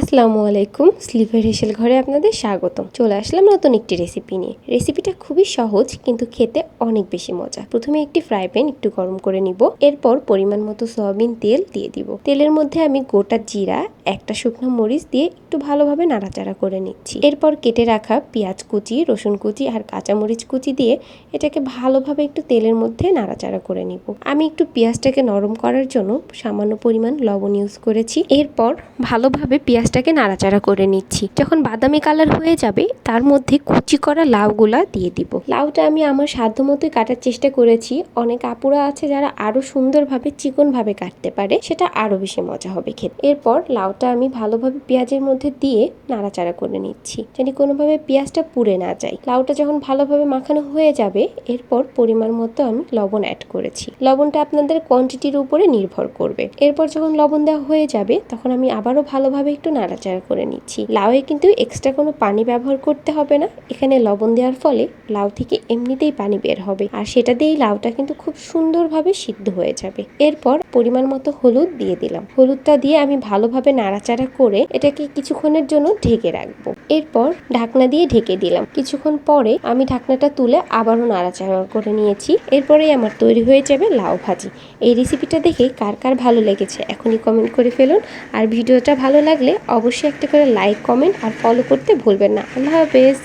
আসসালামু আলাইকুম। স্লিভার হেসেল ঘরে আপনাদের স্বাগতম। চলে আসলাম নতুন একটি রেসিপি নিয়ে। রেসিপিটা খুবই সহজ কিন্তু খেতে অনেক বেশি মজা। প্রথমে একটি ফ্রাই প্যান একটু গরম করে নিব। এরপর পরিমাণ মতো সয়াবিন তেল দিয়ে দিব। তেলের মধ্যে আমি গোটা জিরা, একটা শুকনো মরিচ দিয়ে একটু ভালোভাবে নাড়াচাড়া করে নিচ্ছি। এরপর কেটে রাখা পেঁয়াজ কুচি, রসুন কুচি আর কাঁচামরিচ কুচি দিয়ে এটাকে ভালোভাবে একটু তেলের মধ্যে নাড়াচাড়া করে নিব। আমি একটু পেঁয়াজটাকে নরম করার জন্য সামান্য পরিমাণ লবণ ইউজ করেছি। এরপর ভালোভাবে পেঁয়াজটাকে নাড়াচাড়া করে নিচ্ছি। যখন বাদামি কালার হয়ে যাবে তার মধ্যে কুচি করা লাউগুলা দিয়ে দিব। লাউটা আমি আমার সাধ্য মতোই কাটার চেষ্টা করেছি। অনেক আপুরা আছে যারা আরো সুন্দরভাবে চিকনভাবে কাটতে পারে, সেটা আরো বেশি মজা হবে খেতে। এরপর লাউটা আমি ভালোভাবে পেঁয়াজের মধ্যে দিয়ে নাড়াচাড়া করে নিচ্ছি, যেন কোনোভাবে পেঁয়াজটা পুড়ে না যায়। লাউটা যখন ভালোভাবে মাখানো হয়ে যাবে এরপর পরিমাণ মতো আমি লবণ অ্যাড করেছি। লবণটা আপনাদের কোয়ান্টিটির উপরে নির্ভর করবে। এরপর যখন লবণ দেওয়া হয়ে যাবে তখন আমি আবারও ভালোভাবে একটু নাড়াচাড়া করে নিচ্ছি। লাউয়ে কিন্তু এক্সট্রা কোনো পানি ব্যবহার করতে হবে না। এখানে লবণ দেওয়ার ফলে লাউ থেকে এমনিতেই পানি বের হবে, আর সেটা দিয়েই লাউটা কিন্তু খুব সুন্দরভাবে সিদ্ধ হয়ে যাবে। এরপর পরিমাণ মতো হলুদ দিয়ে দিলাম। হলুদটা দিয়ে আমি ভালোভাবে নাড়াচাড়া করে এটাকে কিছুক্ষণের জন্য ঢেকে রাখবো। এরপর ঢাকনা দিয়ে ঢেকে দিলাম। কিছুক্ষণ পরে আমি ঢাকনাটা তুলে আবারও নাড়াচাড়া করে নিয়েছি। এরপরেই আমার তৈরি হয়ে যাবে লাউ ভাজি। এই রেসিপিটা দেখে কার কার ভালো লেগেছে এখনই কমেন্ট করে ফেলুন। আর ভিডিওটা ভালো লাগলে অবশ্যই একটা করে লাইক, কমেন্ট আর ফলো করতে ভুলবেন না। আল্লাহ হাফেজ।